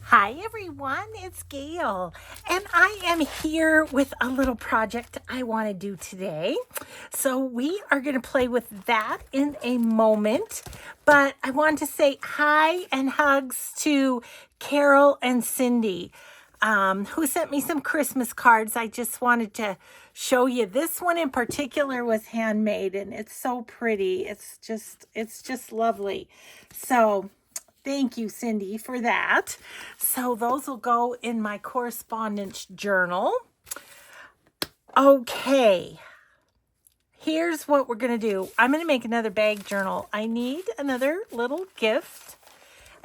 Hi everyone, it's Gail, and I am here with a little project I want to do today. So we are going to play with that in a moment, but I want to say hi and hugs to Carol and Cindy, who sent me some Christmas cards. I just wanted to show you. This one in particular was handmade, and it's so pretty. It's just lovely. So thank you, Cindy, for that. So those will go in my correspondence journal. Okay, here's what we're going to do. I'm going to make another bag journal. I need another little gift.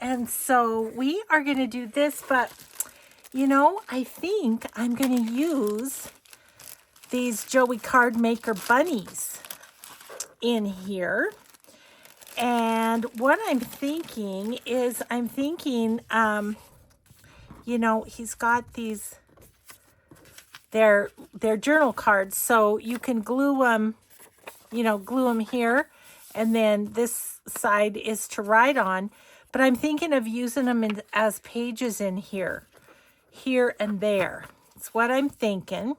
And so we are going to do this, but I think I'm going to use these Joey Cardmaker bunnies in here. And what I'm thinking is, he's got these, they're journal cards, so you can glue them, here, and then this side is to write on. But I'm thinking of using them as pages in here and there. That's what I'm thinking.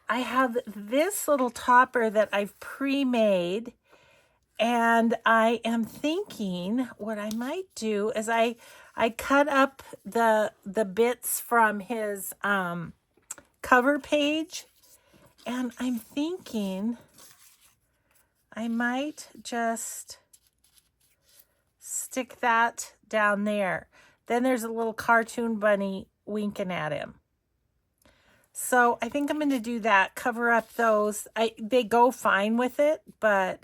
I have this little topper that I've pre-made. And I am thinking what I might do is I cut up the bits from his cover page, and I'm thinking I might just stick that down there. Then there's a little cartoon bunny winking at him. So I think I'm going to do that, cover up those. They go fine with it, but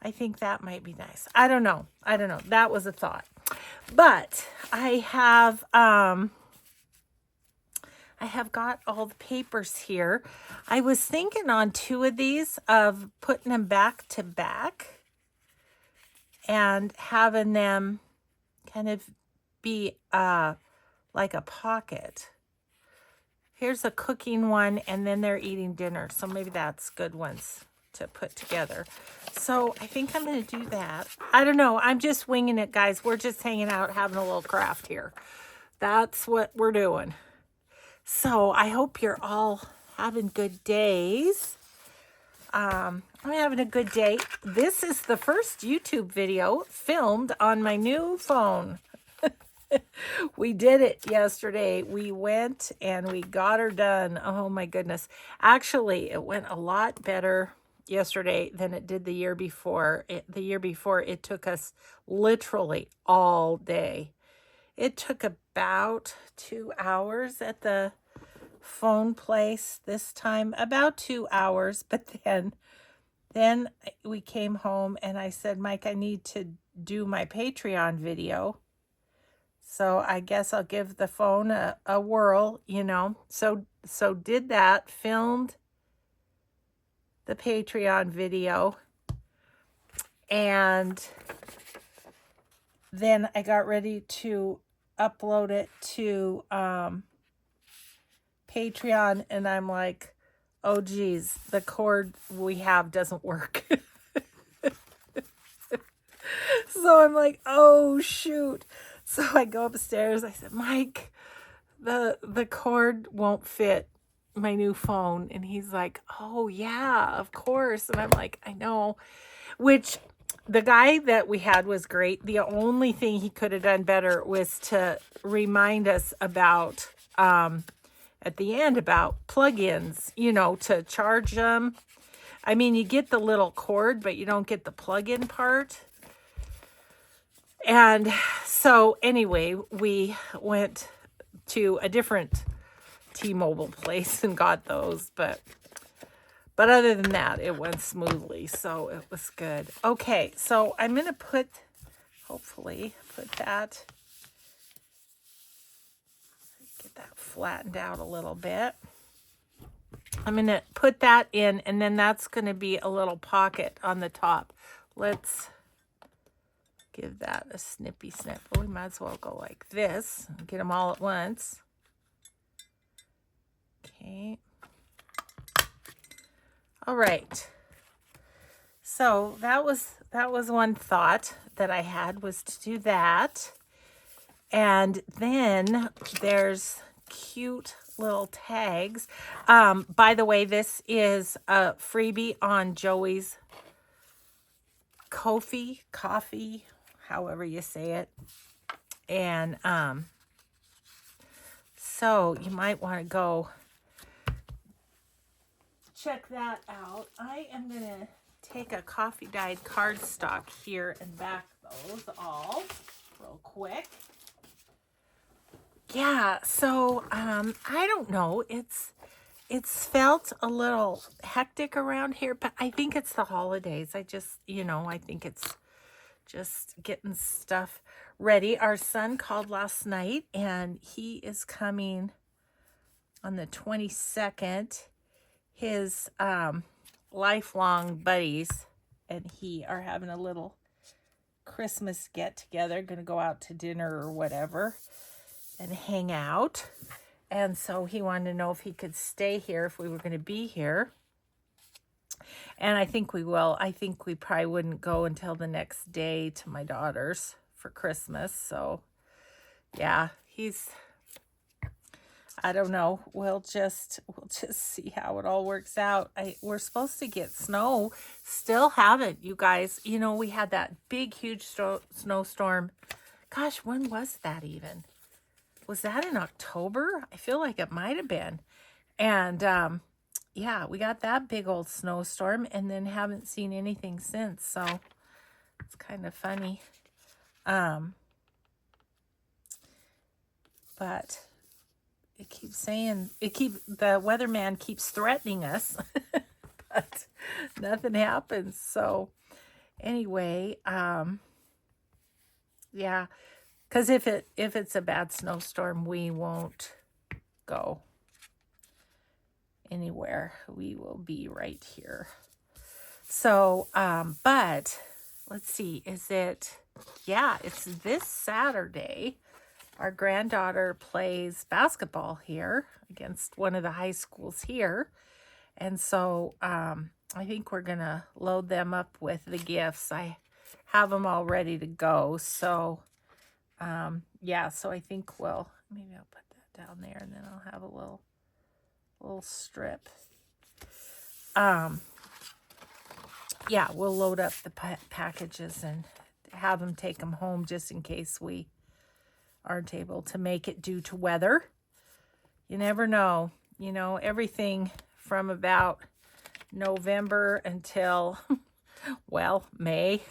I think that might be nice. I don't know. That was a thought. But I have got all the papers here. I was thinking on two of these of putting them back to back and having them kind of be like a pocket. Here's a cooking one, and then they're eating dinner. So maybe that's good ones to put together. So I think I'm going to do that. I don't know. I'm just winging it, guys. We're just hanging out, having a little craft here. That's what we're doing. So I hope you're all having good days. I'm having a good day. This is the first YouTube video filmed on my new phone. We did it yesterday. We went and we got her done. Oh my goodness. Actually, it went a lot better yesterday than it did the year before. The year before, it took us literally all day. It took about 2 hours at the phone place this time, about 2 hours. But then we came home and I said, Mike, I need to do my Patreon video. So I guess I'll give the phone a whirl, So did that, filmed the Patreon video, and then I got ready to upload it to Patreon, and I'm like, oh geez, the cord we have doesn't work. So I'm like, oh shoot. So I go upstairs. I said, Mike, the cord won't fit my new phone. And he's like, oh yeah, of course. And I'm like, I know. Which the guy that we had was great. The only thing he could have done better was to remind us about at the end about plugins, to charge them. I mean, you get the little cord, but you don't get the plug-in part. And so anyway, we went to a different T-Mobile place and got those, but other than that, it went smoothly, so it was good. Okay, so I'm going to hopefully put that, get that flattened out a little bit. I'm going to put that in, and then that's going to be a little pocket on the top. Let's give that a snippy snip. Oh, we might as well go like this and get them all at once. Okay. All right. So that was one thought that I had, was to do that. And then there's cute little tags. By the way, this is a freebie on Joey's coffee, however you say it. And so you might want to go check that out. I am going to take a coffee dyed cardstock here and back those all real quick. Yeah, so I don't know. It's felt a little hectic around here, but I think it's the holidays. I just, I think it's just getting stuff ready. Our son called last night, and he is coming on the 22nd. His lifelong buddies and he are having a little Christmas get together, going to go out to dinner or whatever and hang out. And so he wanted to know if he could stay here, if we were going to be here. And I think we will. I think we probably wouldn't go until the next day to my daughter's for Christmas. So yeah, I don't know. We'll just see how it all works out. We're supposed to get snow. Still haven't, you guys. We had that big, huge snowstorm. Gosh, when was that even? Was that in October? I feel like it might have been. And yeah, we got that big old snowstorm and then haven't seen anything since. So it's kind of funny. But it keeps saying, the weatherman keeps threatening us, but nothing happens. So anyway, yeah, because if it's a bad snowstorm, we won't go anywhere. We will be right here. So, but let's see, it's this Saturday. Our granddaughter plays basketball here against one of the high schools here. And so I think we're going to load them up with the gifts. I have them all ready to go. So, yeah, so I think maybe I'll put that down there and then I'll have a little strip. Yeah, we'll load up the packages and have them take them home just in case we aren't able to make it due to weather. You never know. Everything from about November until, May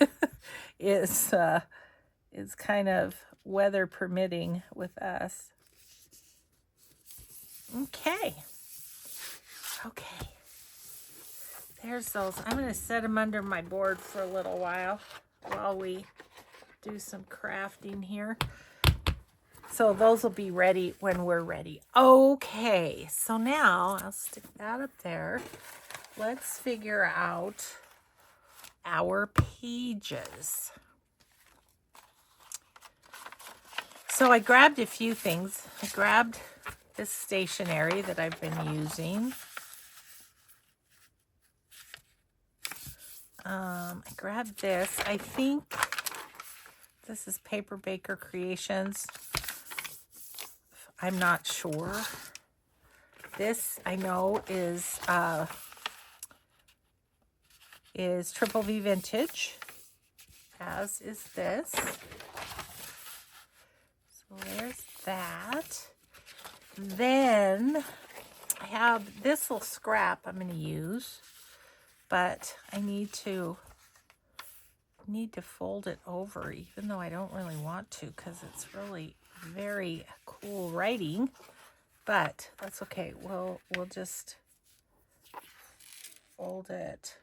is kind of weather permitting with us. Okay. There's those. I'm going to set them under my board for a little while we do some crafting here. So those will be ready when we're ready. Okay, so now I'll stick that up there. Let's figure out our pages. So I grabbed a few things. I grabbed this stationery that I've been using. I grabbed this. I think this is Papermaker Creations. I'm not sure. This I know is Triple V Vintage, as is this. So there's that. Then I have this little scrap I'm going to use, but I need to fold it over, even though I don't really want to, because it's really very cool writing. But that's okay. We'll just fold it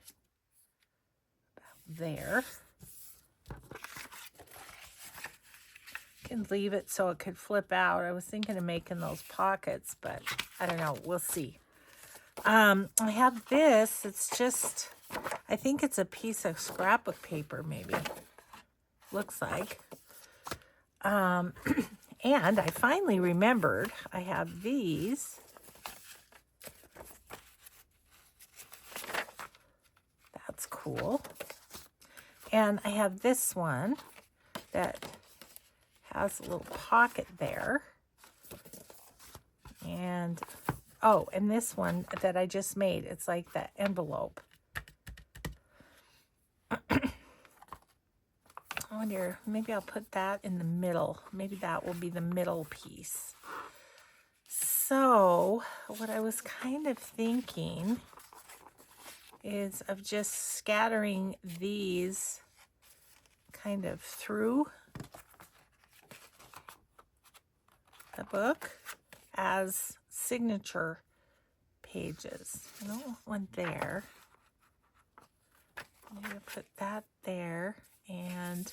about there. Can leave it so it could flip out. I was thinking of making those pockets, but I don't know. We'll see. I have this. It's just, I think it's a piece of scrapbook paper, maybe. Looks like. And I finally remembered I have these. That's cool. And I have this one that has a little pocket there. And, oh, and this one that I just made, it's like that envelope. I wonder, maybe I'll put that in the middle. Maybe that will be the middle piece. So what I was kind of thinking is of just scattering these kind of through the book as signature pages. I don't want one there. I'm going to put that there. And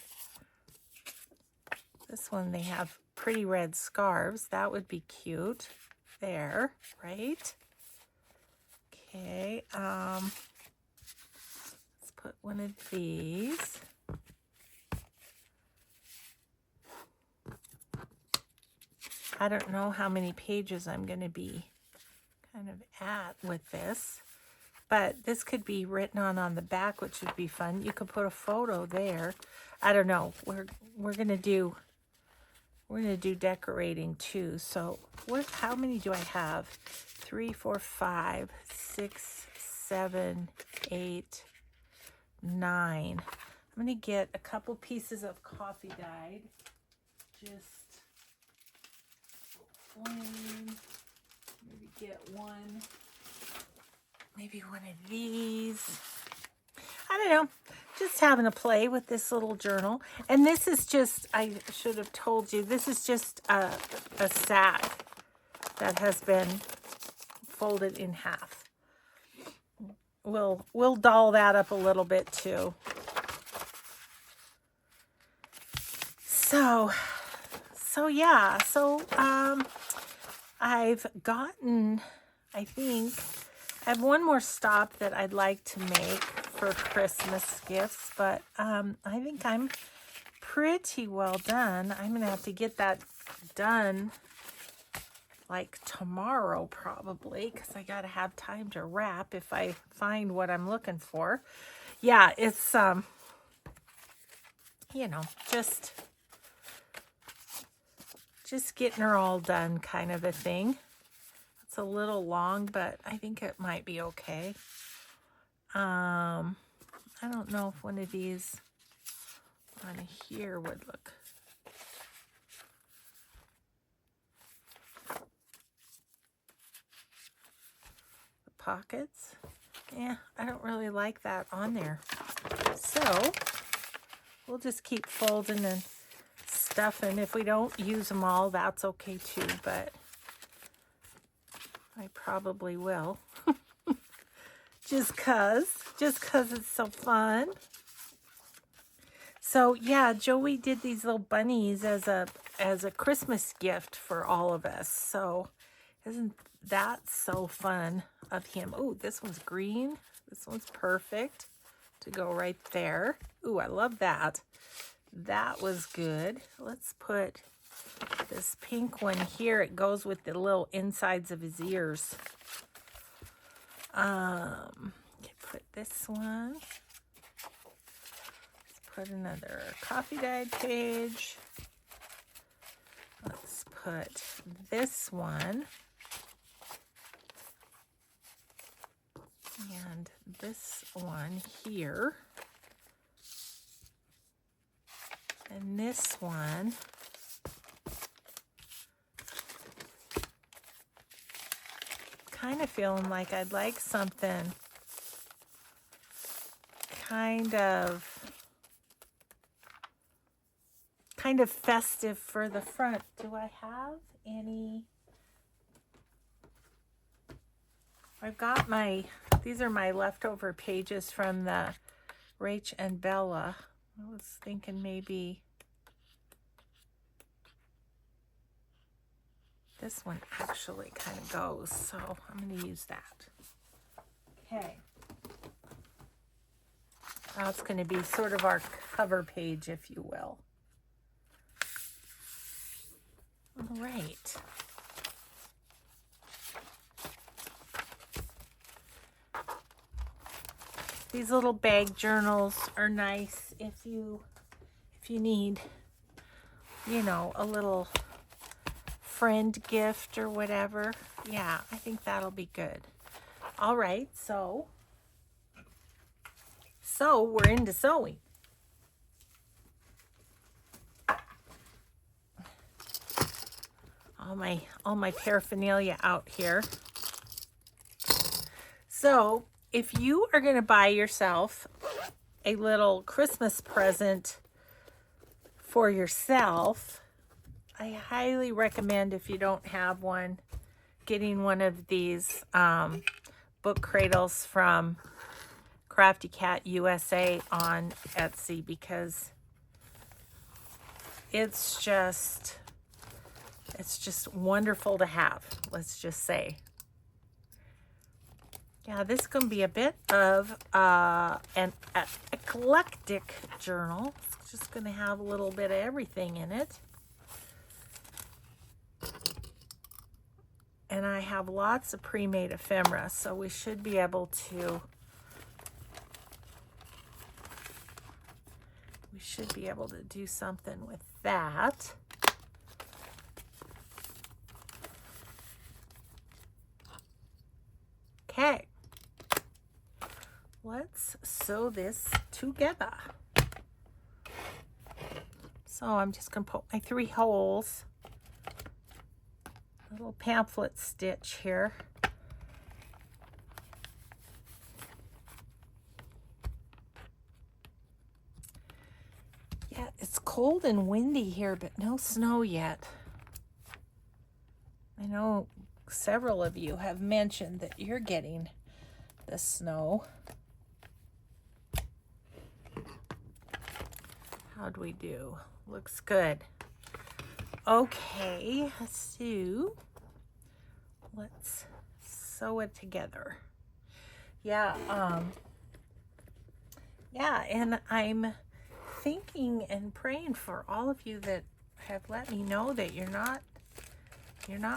this one, they have pretty red scarves. That would be cute there, right? Okay, let's put one of these. I don't know how many pages I'm going to be kind of at with this, but this could be written on the back, which would be fun. You could put a photo there. I don't know. We're going to do decorating too. So how many do I have? 3, 4, 5, 6, 7, 8, 9. I'm going to get a couple pieces of coffee dyed. Just plain. Maybe get one. Maybe one of these. I don't know. Just having a play with this little journal. And this is just, I should have told you, this is just a sack that has been folded in half. We'll doll that up a little bit too. So yeah. So I've gotten, I think, I have one more stop that I'd like to make for Christmas gifts, but I think I'm pretty well done. I'm going to have to get that done like tomorrow probably, because I got to have time to wrap if I find what I'm looking for. Yeah, it's, you know, just getting her all done kind of a thing. It's a little long, but I think it might be okay. I don't know if one of these on here would look. The pockets. Yeah, I don't really like that on there. So we'll just keep folding and stuffing. If we don't use them all, that's okay too, but I probably will. just cause it's so fun. So yeah, Joey did these little bunnies as a Christmas gift for all of us. So isn't that so fun of him? Oh, this one's green. This one's perfect to go right there. Ooh, I love that. That was good. Let's put this pink one here. It goes with the little insides of his ears. Put this one. Let's put another coffee dyed page. Let's put this one. And this one here. And this one. Kind of feeling like I'd like something kind of festive for the front. Do I have any? I've got these are my leftover pages from the Rach and Bella. I was thinking maybe this one actually kind of goes, so I'm going to use that. Okay. That's going to be sort of our cover page, if you will. All right. These little bag journals are nice if you need you know, a little friend gift or whatever. Yeah, I think that'll be good. All right, so we're into sewing. All my paraphernalia out here. So if you are going to buy yourself a little Christmas present for yourself, I highly recommend, if you don't have one, getting one of these book cradles from Crafty Cat USA on Etsy, because it's just wonderful to have, let's just say. Yeah, this is going to be a bit of an eclectic journal. It's just going to have a little bit of everything in it. And I have lots of pre-made ephemera, so we should be able to do something with that. Okay. Let's sew this together. So I'm just going to put my 3 holes. A little pamphlet stitch here. Yeah, it's cold and windy here, but no snow yet. I know several of you have mentioned that you're getting the snow. How'd we do? Looks good. Okay, so let's sew it together. Yeah, and I'm thinking and praying for all of you that have let me know that you're not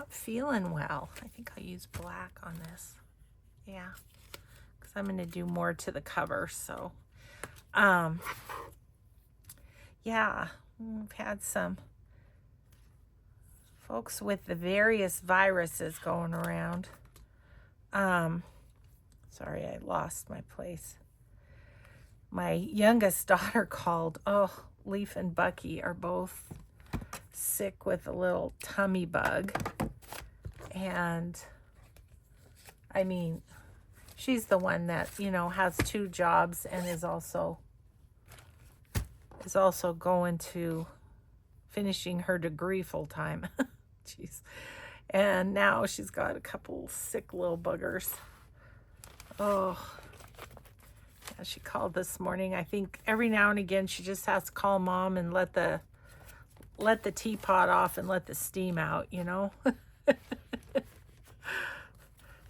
feeling well. I think I'll use black on this. Yeah, because I'm going to do more to the cover. So, yeah, we've had some folks with the various viruses going around. Sorry, I lost my place. My youngest daughter called. Oh, Leaf and Bucky are both sick with a little tummy bug. And I mean, she's the one that, you know, has 2 jobs and is also going to finishing her degree full time. Jeez. And now she's got a couple sick little buggers. Oh, yeah, she called this morning. I think every now and again she just has to call mom and let the teapot off and let the steam out, you know.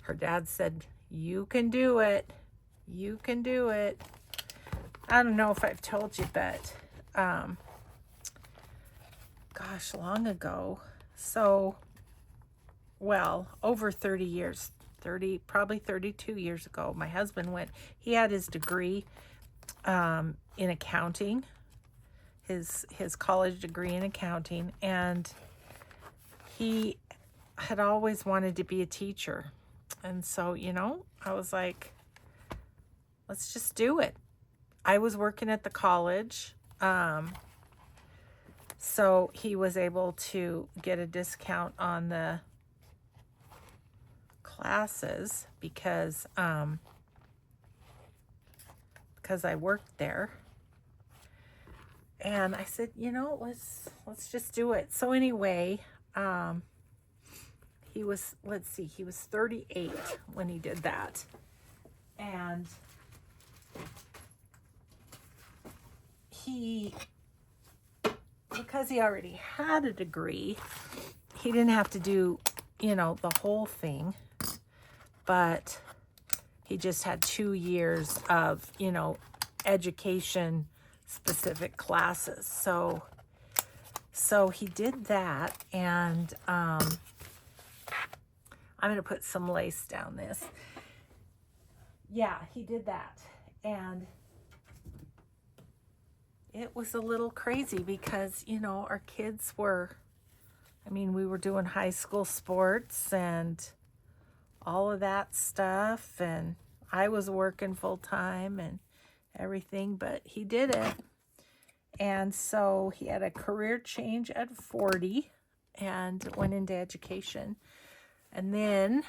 Her dad said, "You can do it. You can do it." I don't know if I've told you, but gosh, long ago. So, well, over 30 years, probably 32 years ago, my husband he had his degree in accounting, his college degree in accounting, and he had always wanted to be a teacher. And so, you know, I was like, let's just do it. I was working at the college, so he was able to get a discount on the classes because I worked there. And I said, you know, let's just do it. So anyway, he was 38 when he did that. And because he already had a degree, he didn't have to do, you know, the whole thing, but he just had 2 years of, you know, education specific classes. So he did that, and I'm going to put some lace down this. Yeah, he did that. And it was a little crazy because, you know, our kids were, I mean, we were doing high school sports and all of that stuff, and I was working full time and everything, but he did it. And so he had a career change at 40 and went into education. And then,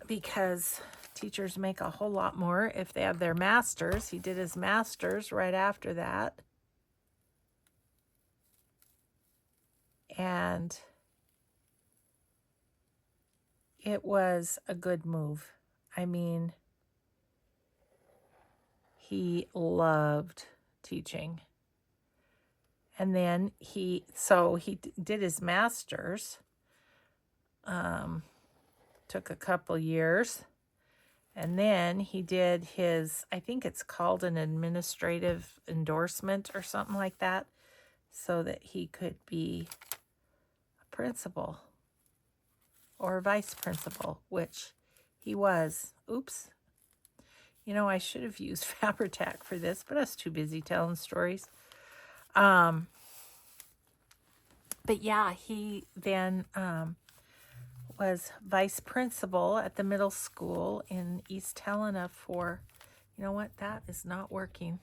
because teachers make a whole lot more if they have their masters, he did his masters right after that. And it was a good move. I mean, he loved teaching. And then he did his master's, took a couple years, and then he did his, I think it's called an administrative endorsement or something like that, so that he could be a principal or a vice principal, which he was. Oops. You know, I should have used Fabri-Tac for this, but I was too busy telling stories. But yeah, he then was vice principal at the middle school in East Helena for, you know what, that is not working.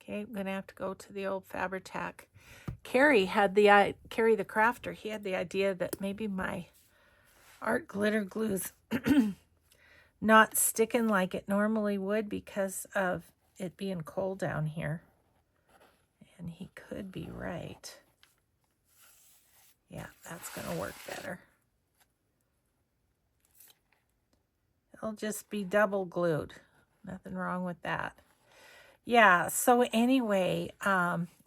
Okay, I'm gonna have to go to the old Fabri-Tac. Carrie the crafter, he had the idea that maybe my art glitter glue's not sticking like it normally would because of it being cold down here. And he could be right. Yeah, that's going to work better. It'll just be double glued. Nothing wrong with that. Yeah, so anyway,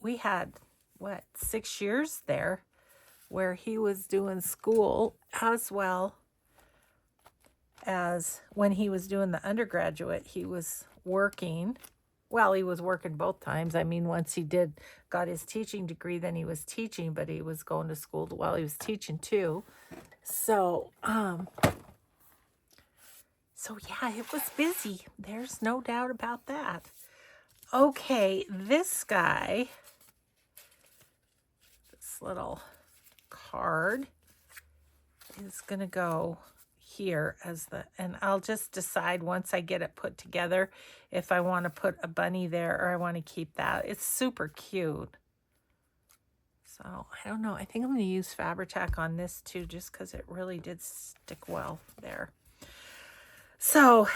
we had, 6 years there where he was doing school as well as when he was doing the undergraduate, he was working. Well, he was working both times. I mean, once he got his teaching degree, then he was teaching, but he was going to school while he was teaching too. So yeah, it was busy. There's no doubt about that. Okay, this guy, this little card is going to go here and I'll just decide once I get it put together if I want to put a bunny there or I want to keep that. It's super cute. So I don't know. I think I'm going to use Fabri-Tac on this too, just because it really did stick well there. So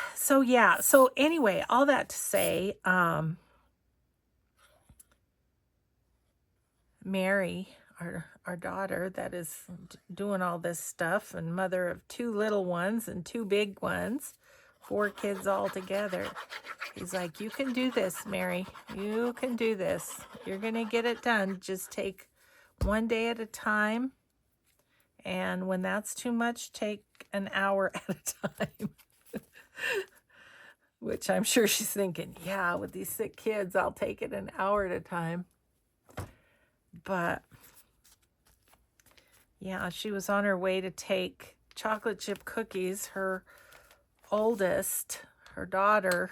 yeah. So anyway, all that to say, Mary, our daughter that is doing all this stuff and mother of 2 little ones and 2 big ones, 4 kids all together. He's like, you can do this, Mary. You can do this. You're going to get it done. Just take one day at a time. And when that's too much, take an hour at a time. Which I'm sure she's thinking, yeah, with these sick kids, I'll take it an hour at a time. But yeah, she was on her way to take chocolate chip cookies. Her oldest, her daughter,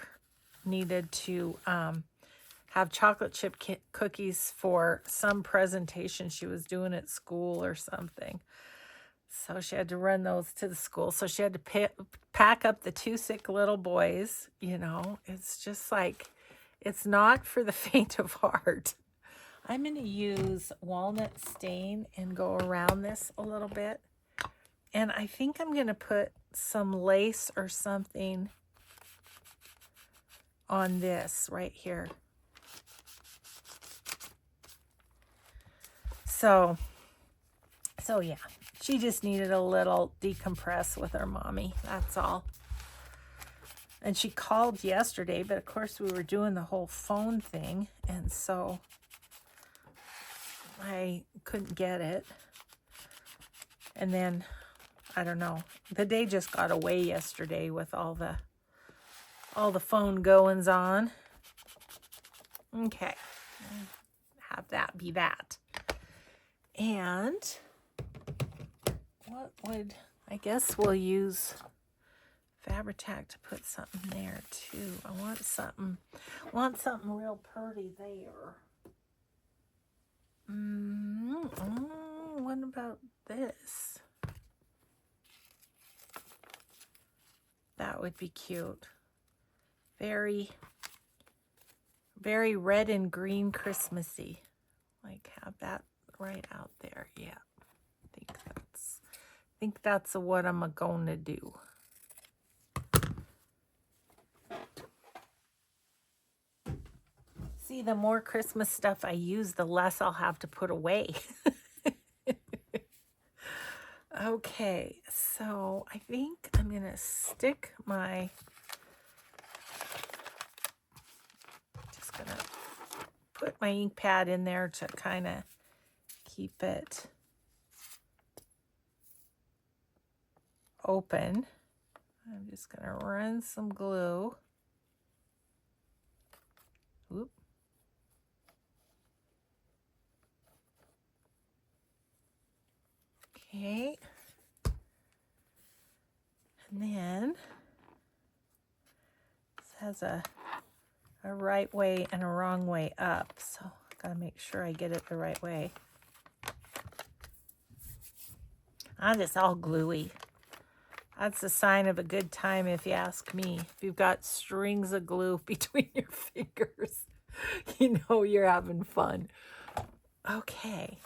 needed to have chocolate chip cookies for some presentation she was doing at school or something. So she had to run those to the school. So she had to pack up the 2 sick little boys. You know, it's just like, it's not for the faint of heart. I'm going to use walnut stain and go around this a little bit. And I think I'm going to put some lace or something on this right here. So yeah, she just needed a little decompress with her mommy. That's all. And she called yesterday, but of course we were doing the whole phone thing. And so I couldn't get it. And then, I don't know, the day just got away yesterday with all the phone goings on. Okay, have that be that. And what would, I guess we'll use Fabri-Tac to put something there too. I want something real pretty there. What about this? That would be cute. Very, very red and green Christmassy. Like have that right out there. Yeah. I think that's what I'm going to do. See, the more Christmas stuff I use, the less I'll have to put away. Okay, so I think I'm going to stick my, just going to put my ink pad in there to kind of keep it open. I'm just going to run some glue. Oop. Okay. And then this has a right way and a wrong way up, so I gotta make sure I get it the right way. It's all gluey. That's a sign of a good time if you ask me. If you've got strings of glue between your fingers, you know you're having fun. Okay.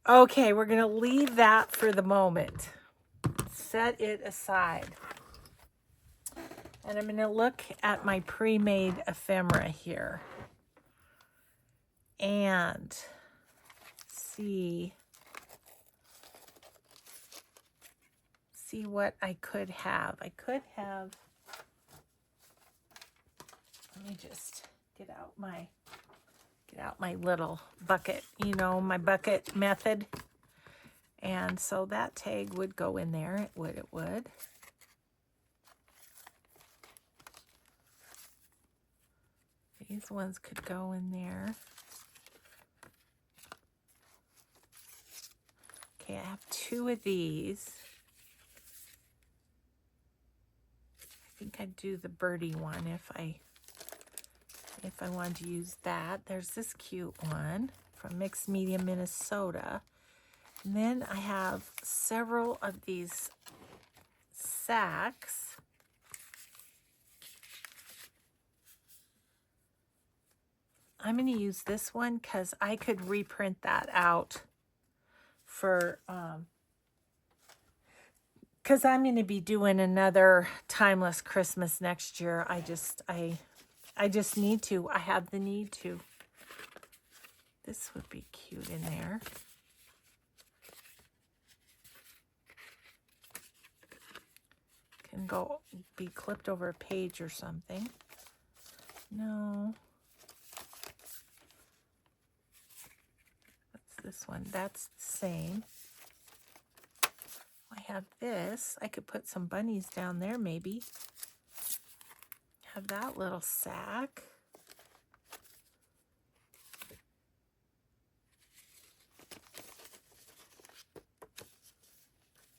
Okay, we're going to leave that for the moment. Set it aside. And I'm going to look at my pre-made ephemera here. And see what I could have. I could have, let me just get out my little bucket, you know, my bucket method. And so that tag would go in there. It would. These ones could go in there. Okay, I have 2 of these. I think I'd do the birdie one if I wanted to use that. There's this cute one from Mixed Media, Minnesota. And then I have several of these sacks. I'm going to use this one because I could reprint that out for, because I'm going to be doing another Timeless Christmas next year. I just need to. I have the need to. This would be cute in there. Can be clipped over a page or something. No. What's this one? That's the same. I have this. I could put some bunnies down there maybe. Have that little sack.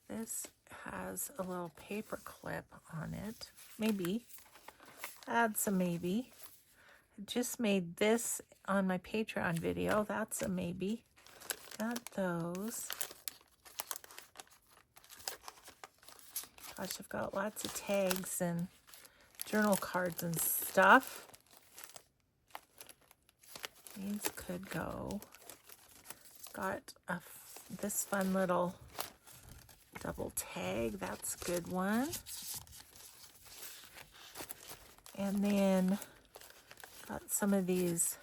This has a little paper clip on it. Maybe. Add some maybe. I just made this on my Patreon video. That's a maybe. Got those. Gosh, I've got lots of tags and journal cards and stuff. These could go. Got this fun little double tag. That's a good one. And then got some of these.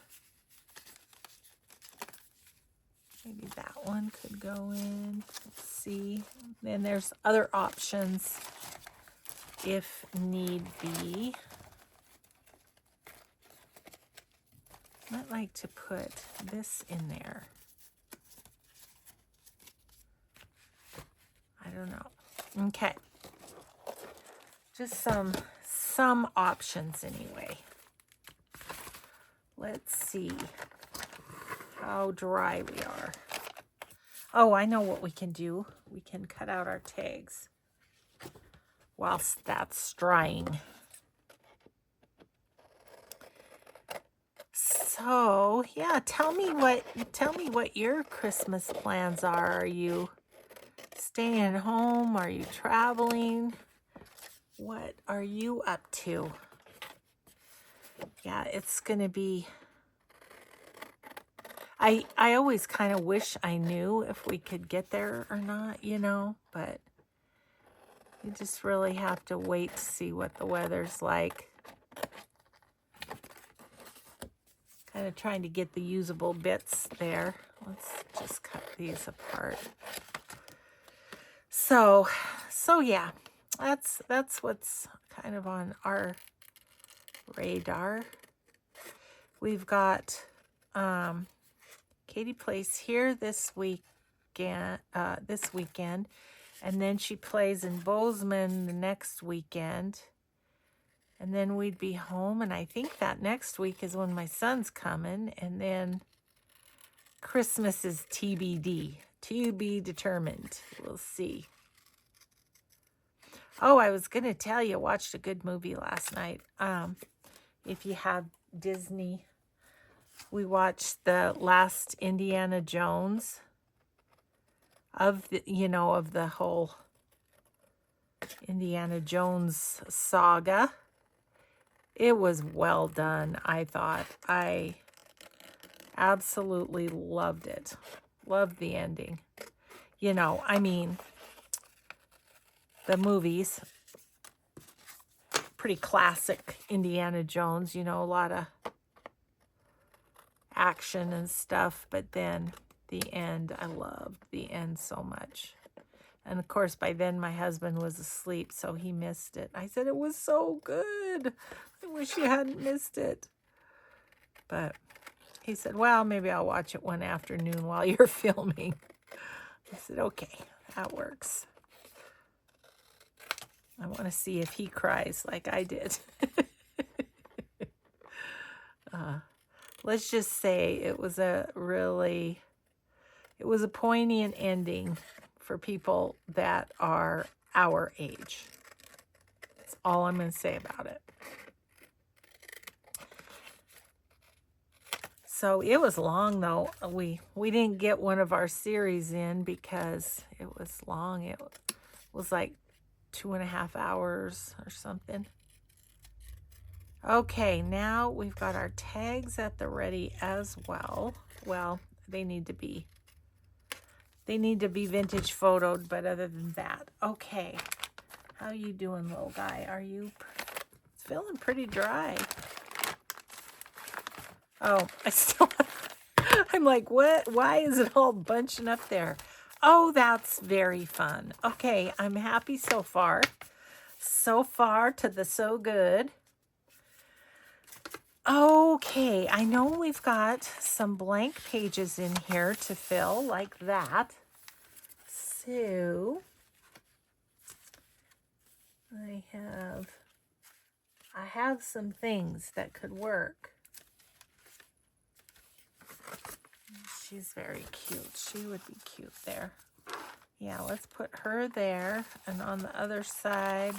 Maybe that one could go in. Let's see. Then there's other options if need be. I'd like to put this in there. I don't know. Okay. Just some options anyway. Let's see how dry we are. Oh, I know what we can do. We can cut out our tags. whilst that's drying. So, yeah, tell me what your Christmas plans are. Are you staying home? Are you traveling? What are you up to? Yeah, it's going to be I always kind of wish I knew if we could get there or not, but you just really have to wait to see what the weather's like. Kind of trying to get the usable bits there. Let's just cut these apart. So yeah, that's what's kind of on our radar. We've got Katie plays here this weekend, and then she plays in Bozeman the next weekend. And then we'd be home, and I think that next week is when my son's coming, and then Christmas is TBD, to be determined. We'll see. Oh, I was going to tell you, watched a good movie last night. If you have Disney, we watched the last Indiana Jones of the whole Indiana Jones saga. It was well done, I thought. I absolutely loved it. Loved the ending. The movies, pretty classic Indiana Jones, a lot of action and stuff, but then the end, I loved the end so much. And of course, by then my husband was asleep, so he missed it. I said, it was so good. I wish you hadn't missed it. But he said, well, maybe I'll watch it one afternoon while you're filming. I said, okay, that works. I want to see if he cries like I did. Let's just say it was a poignant ending for people that are our age. That's all I'm going to say about it. So it was long, though. We didn't get one of our series in because it was long. It was like 2.5 hours or something. Okay, now we've got our tags at the ready as well. Well, they need to be vintage photoed, but other than that, okay. How you doing, little guy? Are you feeling pretty dry? Oh, I'm like, what? Why is it all bunching up there? Oh, that's very fun. Okay, I'm happy so far. So far to the so good. Okay, I know we've got some blank pages in here to fill like that. So I have some things that could work. She's very cute. She would be cute there. Yeah, let's put her there. And on the other side,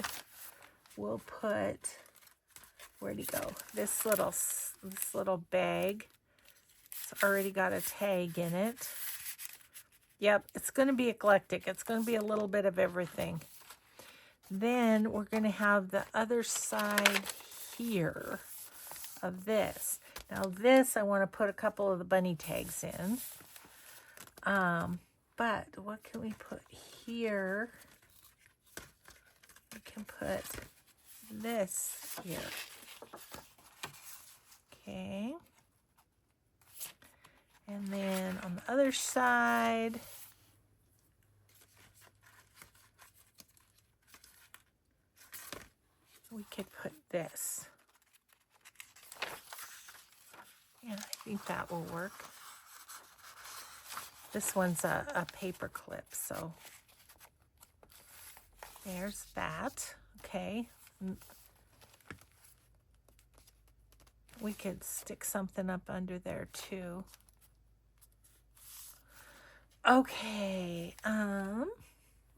we'll put, where'd he go? This little bag. It's already got a tag in it. Yep, it's going to be eclectic. It's going to be a little bit of everything. Then we're going to have the other side here of this. Now this, I want to put a couple of the bunny tags in. But what can we put here? We can put this here. Okay. And then on the other side, we could put this. Yeah, I think that will work. This one's a paper clip, so there's that. Okay. We could stick something up under there too. Okay. And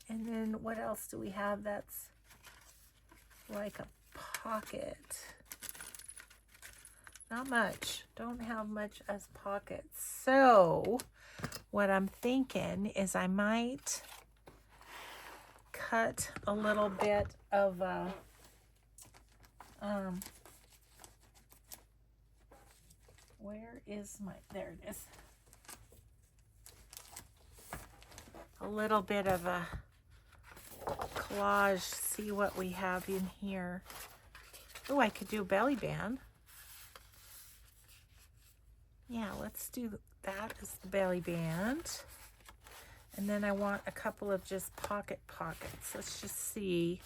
then what else do we have that's like a pocket. Not much. Don't have much as pockets. So what I'm thinking is I might cut a little bit of where is my, there it is. A little bit of a collage, see what we have in here. Oh, I could do a belly band. Yeah, let's do that as the belly band. And then I want a couple of just pockets. Let's just see.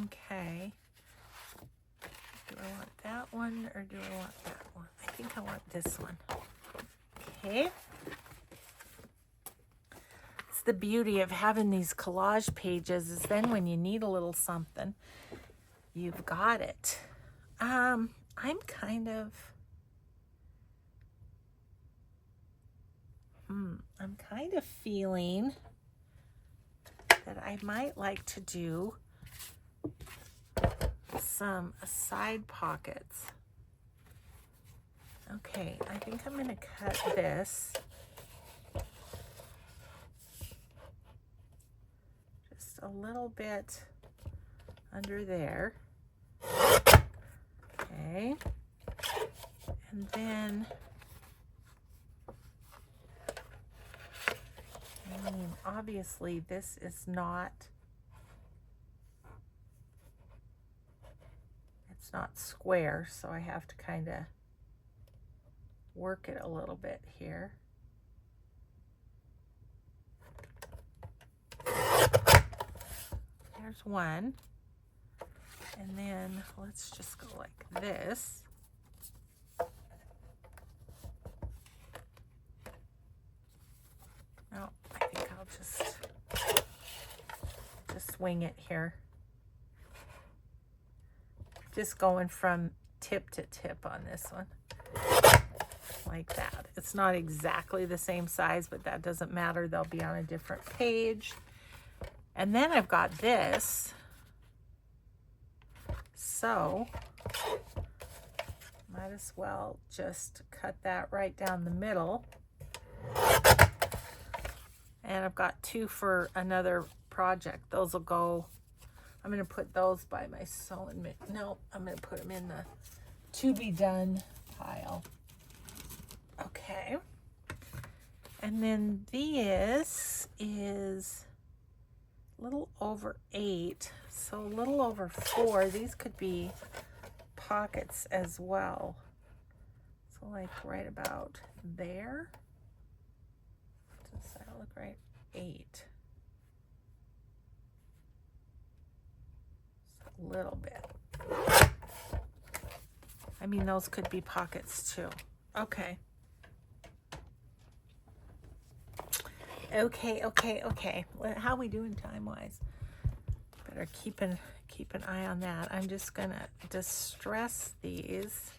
Okay. Do I want that one or do I want that one? I think I want this one. Okay. It's the beauty of having these collage pages is then when you need a little something, you've got it. I'm kind of, feeling that I might like to do some side pockets. Okay, I think I'm going to cut this. Just a little bit under there. Okay. And then, I mean, obviously this is not, it's not square, so I have to kind of work it a little bit here. There's one. And then let's just go like this. No, I think I'll just wing it here. Just going from tip to tip on this one. Like that. It's not exactly the same size, but that doesn't matter. They'll be on a different page. And then I've got this. So might as well just cut that right down the middle. And I've got two for another project. Those will go, I'm going to put those by my sewing machine. No, I'm going to put them in the to be done pile. Okay. And then this is a little over 8, so a little over 4. These could be pockets as well. So like right about there. Does that look right? 8. Just a little bit. I mean, those could be pockets too. Okay. Okay. How are we doing time-wise? Better keep an eye on that. I'm just gonna distress these.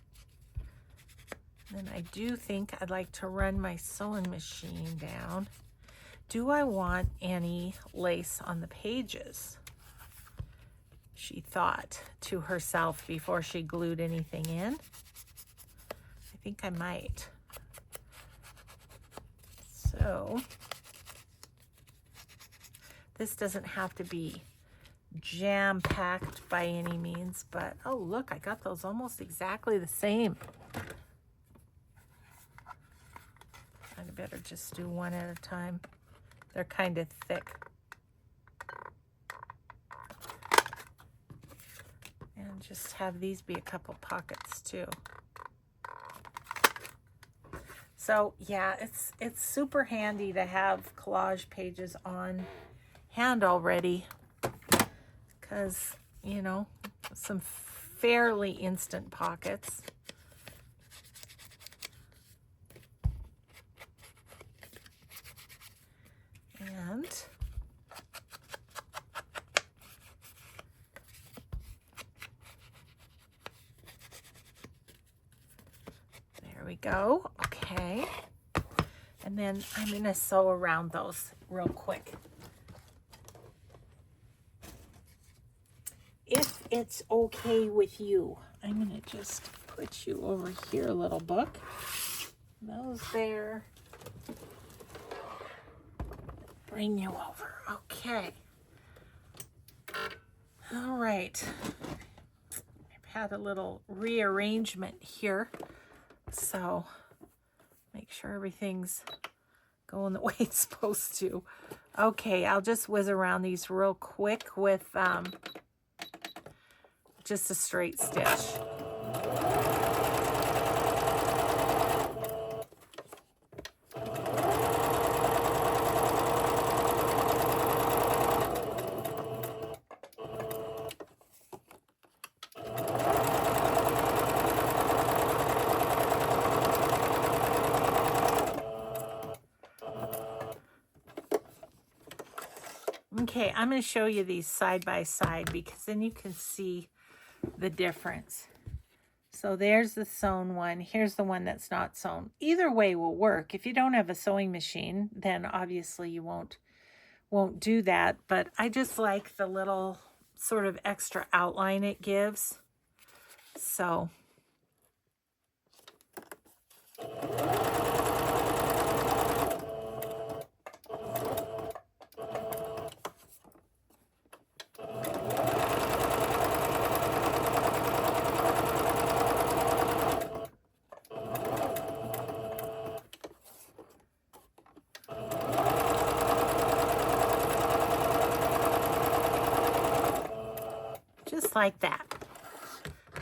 And I do think I'd like to run my sewing machine down. Do I want any lace on the pages? She thought to herself before she glued anything in. I think I might. So this doesn't have to be jam-packed by any means, but oh look, I got those almost exactly the same. I'd better just do one at a time. They're kind of thick. And just have these be a couple pockets too. So yeah, it's super handy to have collage pages on hand already, because you know, some fairly instant pockets. And there we go. Okay. And then I'm going to sew around those real quick. If it's okay with you, I'm going to just put you over here, little book. Those there. Bring you over. Okay. All right. I've had a little rearrangement here. So make sure everything's going the way it's supposed to. Okay, I'll just whiz around these real quick with just a straight stitch. Okay, I'm going to show you these side by side because then you can see the difference. So there's the sewn one. Here's the one that's not sewn. Either way will work. If you don't have a sewing machine, then obviously you won't do that. But I just like the little sort of extra outline it gives. So just like that.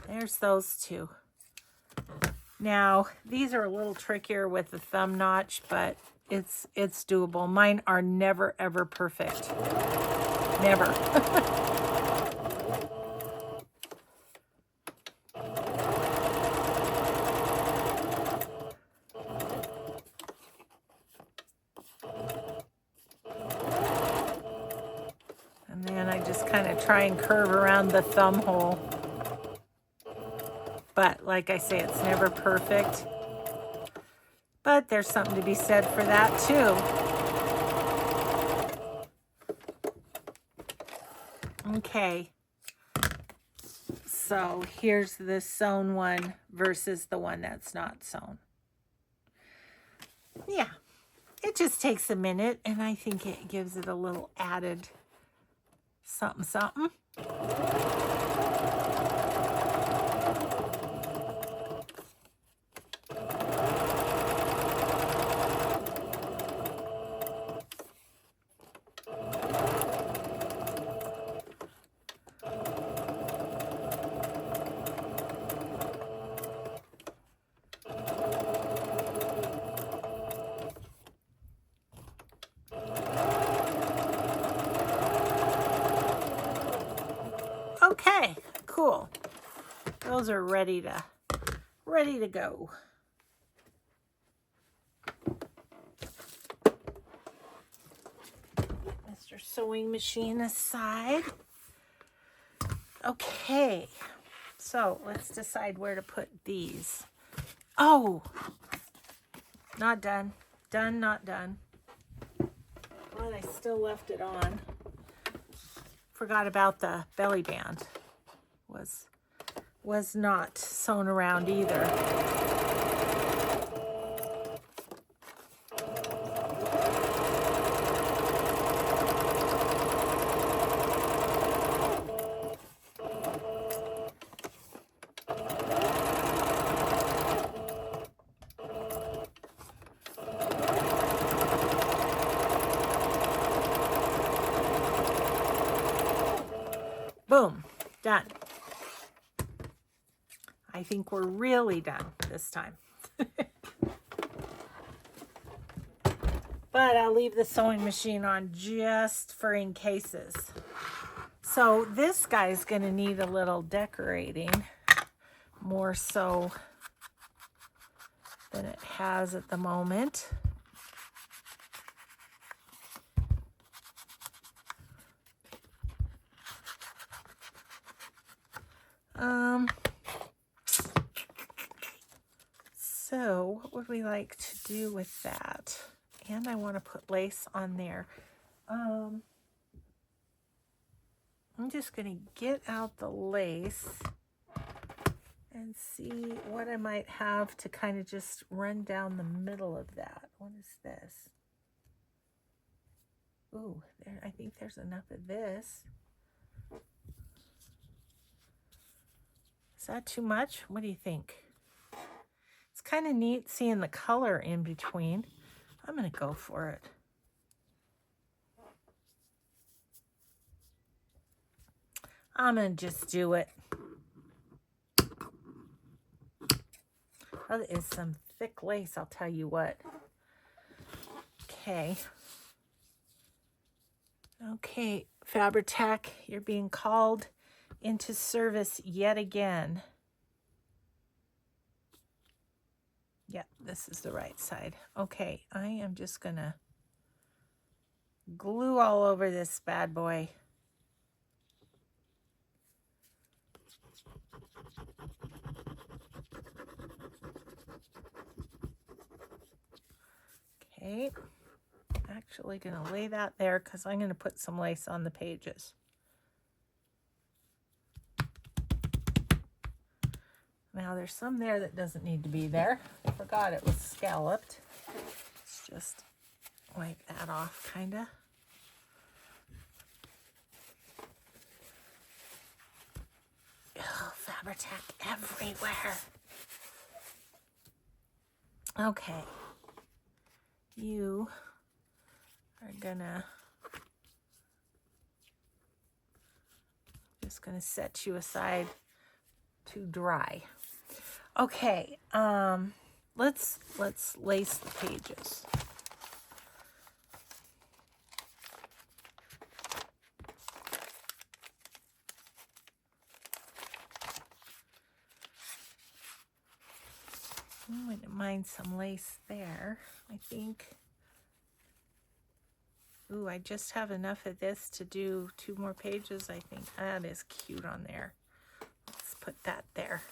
There's those two. Now, these are a little trickier with the thumb notch, but it's doable. Mine are never, ever perfect. Never. And then I just kind of try and curve around the thumb hole. But like I say, it's never perfect. But there's something to be said for that too. Okay. So here's the sewn one versus the one that's not sewn. Yeah, it just takes a minute, and I think it gives it a little added something, something. Okay, cool. Those are ready to go. Mr. Sewing Machine aside. Okay, so let's decide where to put these. Oh, not done. Done, not done. But I still left it on. Forgot about the belly band. Was not sewn around either. Boom, done. I think we're really done this time. But I'll leave the sewing machine on just for in cases. So this guy's going to need a little decorating, more so than it has at the moment. So what would we like to do with that? And I want to put lace on there. I'm just going to get out the lace and see what I might have to kind of just run down the middle of that. What is this? Ooh, there, I think there's enough of this. Is that too much? What do you think? It's kind of neat seeing the color in between. I'm going to go for it. I'm going to just do it. That is some thick lace, I'll tell you what. Okay. Okay, Fabri-Tac, you're being called into service yet again. Yep, this is the right side. Okay, I am just gonna glue all over this bad boy. Okay, actually gonna lay that there because I'm gonna put some lace on the pages. Now there's some there that doesn't need to be there. I forgot it was scalloped. Let's just wipe that off, kinda. Oh, Fabri-Tac everywhere. Okay. You are just gonna set you aside to dry. Okay, let's lace the pages. I wouldn't mind some lace there, I think. Ooh, I just have enough of this to do 2 more pages, I think. That is cute on there. Let's put that there.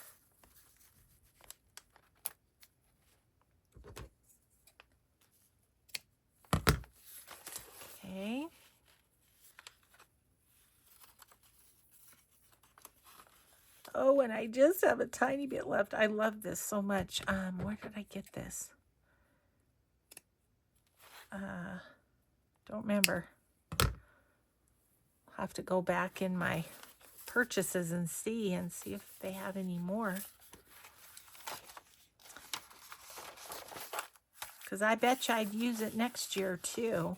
Okay. Oh, and I just have a tiny bit left. I love this so much. Where did I get this? Don't remember. I'll have to go back in my purchases and see if they have any more. Because I bet you I'd use it next year too.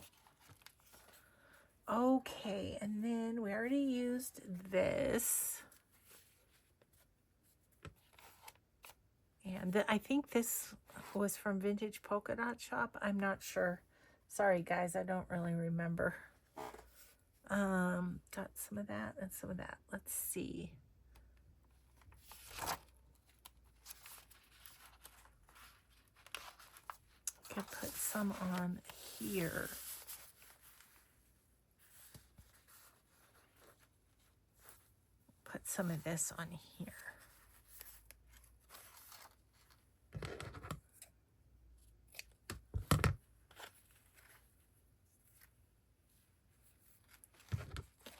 Okay, and then we already used this. And I think this was from Vintage Polka Dot Shop. I'm not sure. Sorry, guys, I don't really remember. Got some of that and some of that. Let's see. Could put some on here. Put some of this on here.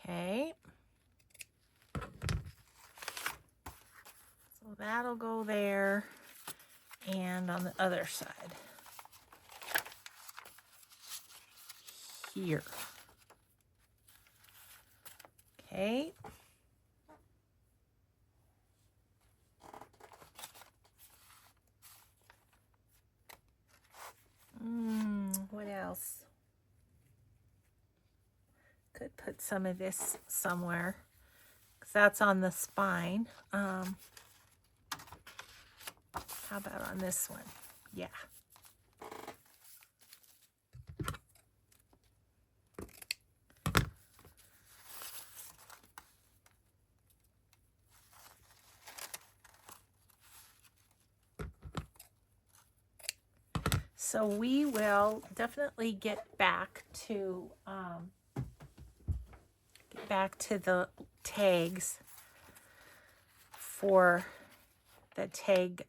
Okay. So that'll go there and on the other side. Here. Okay. What else? Could put some of this somewhere because that's on the spine. How about on this one? Yeah. So we will definitely get back to the tags for the tag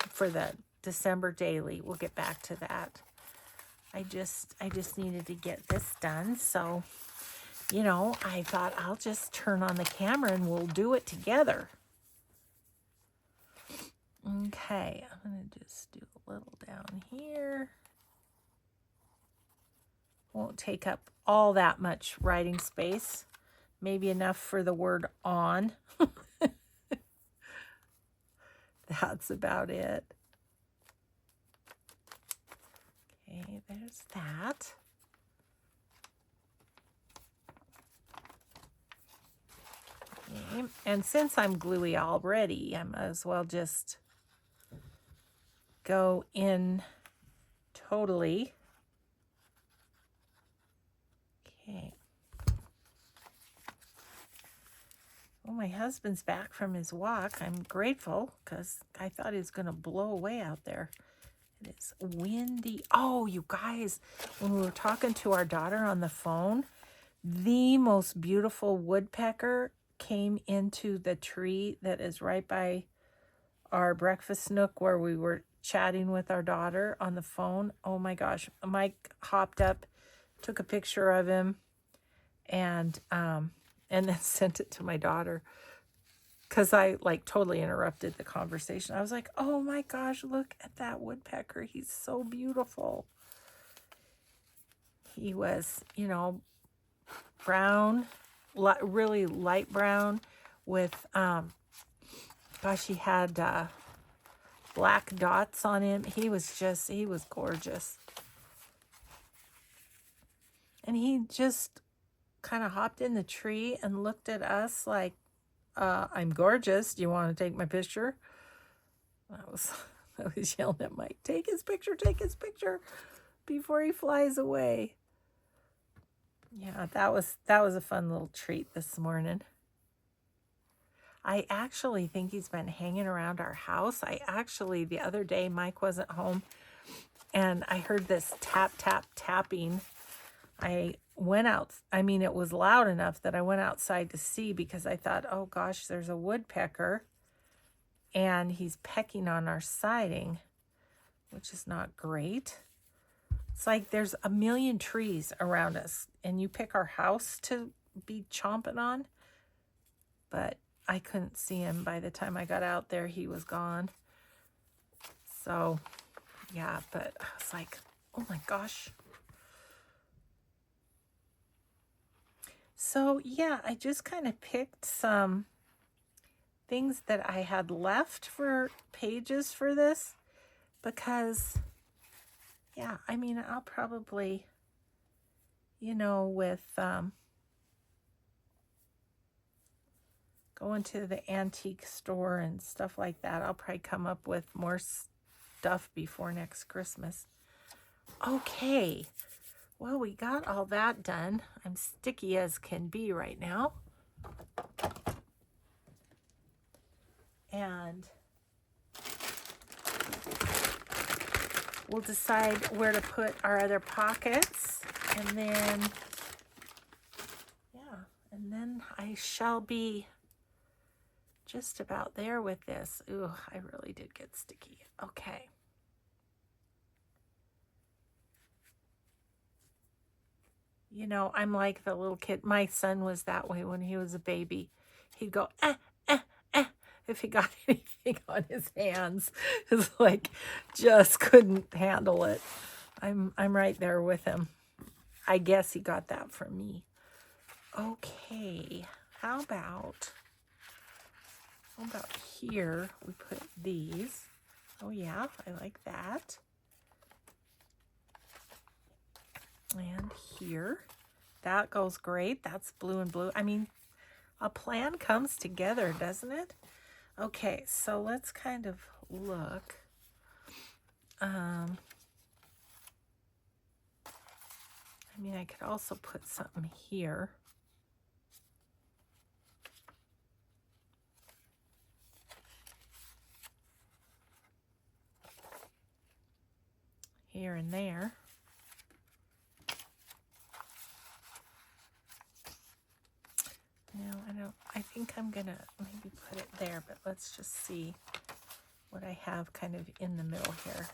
for the December daily. We'll get back to that. I just needed to get this done. So, you know, I thought I'll just turn on the camera and we'll do it together. Okay, I'm going to just do a little down here. Won't take up all that much writing space. Maybe enough for the word on. That's about it. Okay, there's that. Okay. And since I'm gluey already, I might as well just go in totally. Okay. Well, my husband's back from his walk. I'm grateful because I thought he was going to blow away out there. It is windy. Oh, you guys, when we were talking to our daughter on the phone, the most beautiful woodpecker came into the tree that is right by our breakfast nook where we were chatting with our daughter on the phone. Oh my gosh. Mike hopped up, took a picture of him, and then sent it to my daughter because I like totally interrupted the conversation. I was like, oh my gosh, look at that woodpecker. He's so beautiful. He was, you know, brown, really light brown with, gosh, he had black dots on him. He was gorgeous. And he just kind of hopped in the tree and looked at us like, I'm gorgeous. Do you want to take my picture? I was yelling at Mike, take his picture before he flies away. Yeah, that was a fun little treat this morning. I actually think he's been hanging around our house. The other day, Mike wasn't home, and I heard this tap, tap, tapping. I went out. I mean, it was loud enough that I went outside to see because I thought, oh gosh, there's a woodpecker, and he's pecking on our siding, which is not great. It's like there's a million trees around us, and you pick our house to be chomping on, but I couldn't see him. By the time I got out there, he was gone. So, yeah, but I was like, oh my gosh. So, yeah, I just kind of picked some things that I had left for pages for this because, yeah, I mean, I'll probably, you know, with going to the antique store and stuff like that, I'll probably come up with more stuff before next Christmas. Okay, well, we got all that done. I'm sticky as can be right now. And we'll decide where to put our other pockets. And then, yeah, and then I shall be just about there with this. Ooh, I really did get sticky. Okay. You know, I'm like the little kid. My son was that way when he was a baby. He'd go, if he got anything on his hands. It's like, just couldn't handle it. I'm right there with him. I guess he got that from me. Okay, how about here we put these? Oh yeah, I like that. And here, that goes great. That's blue and blue. I mean, a plan comes together, doesn't it? Okay, so let's kind of look. I mean, I could also put something here. Here and there. No, I think I'm gonna maybe put it there, but let's just see what I have kind of in the middle here.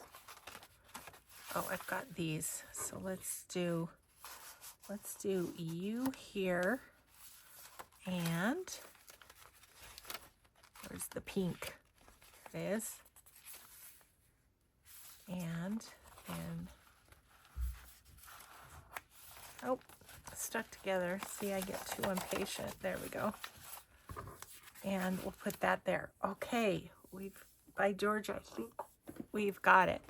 Oh, I've got these. So let's do you here, and where's the pink? There it is. And then, oh, stuck together. See, I get too impatient. There we go. And we'll put that there. Okay, by George, I think we've got it.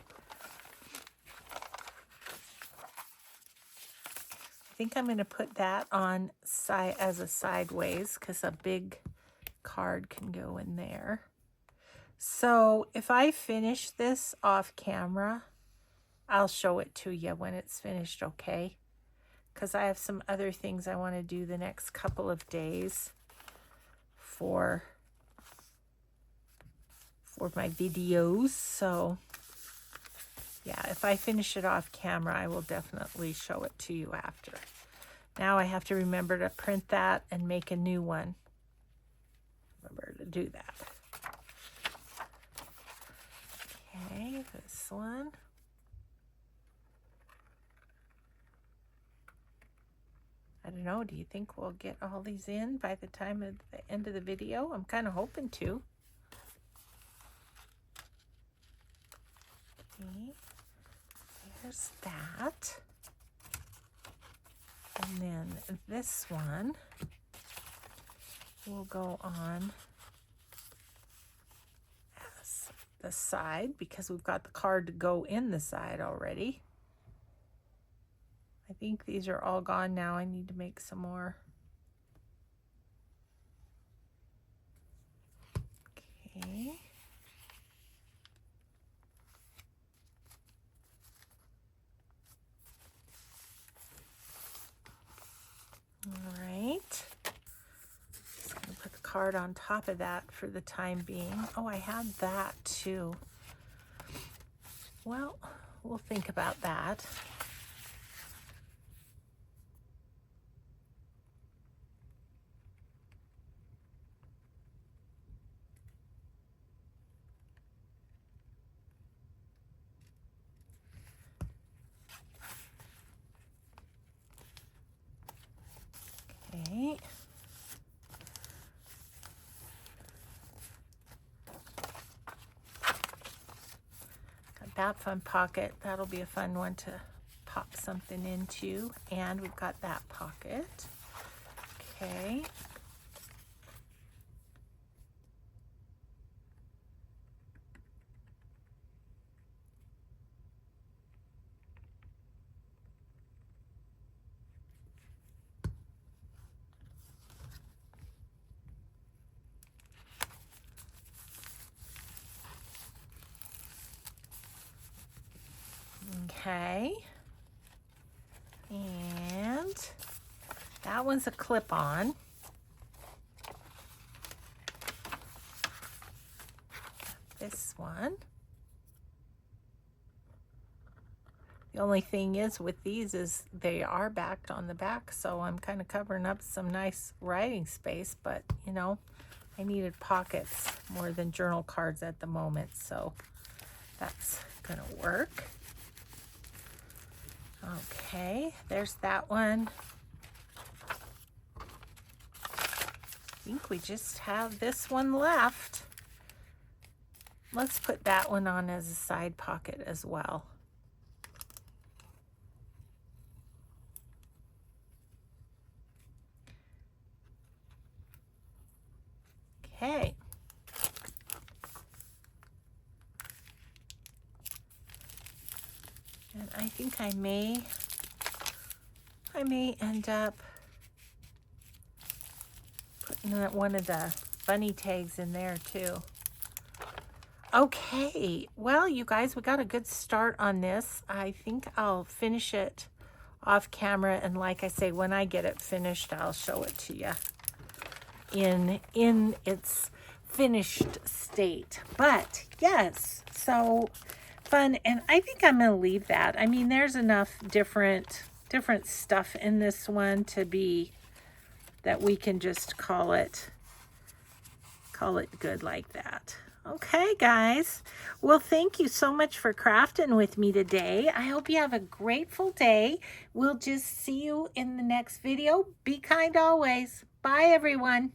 I think I'm going to put that on as a sideways because a big card can go in there. So if I finish this off camera, I'll show it to you when it's finished, okay? Because I have some other things I want to do the next couple of days for my videos. So yeah, if I finish it off camera, I will definitely show it to you after. Now I have to remember to print that and make a new one. Remember to do that. Okay, this one. I don't know, do you think we'll get all these in by the time of the end of the video? I'm kind of hoping to. Okay, there's that. And then this one will go on as the side because we've got the card to go in the side already. I think these are all gone now. I need to make some more. Okay. All right. Just going to put the card on top of that for the time being. Oh, I had that too. Well, we'll think about that. Okay. Got that fun pocket. That'll be a fun one to pop something into. And we've got that pocket. Okay. Okay, and that one's a clip-on. This one. The only thing is with these is they are backed on the back, so I'm kind of covering up some nice writing space, but you know, I needed pockets more than journal cards at the moment, so that's gonna work. Okay, there's that one. I think we just have this one left. Let's put that one on as a side pocket as well. Okay. And I think I may end up putting one of the bunny tags in there too. Okay, well, you guys, we got a good start on this. I think I'll finish it off camera, and like I say, when I get it finished, I'll show it to you in its finished state. But yes, so fun, and I think I'm going to leave that. I mean, there's enough different stuff in this one to be that we can just call it good like that. Okay, guys. Well, thank you so much for crafting with me today. I hope you have a grateful day. We'll just see you in the next video. Be kind always. Bye, everyone.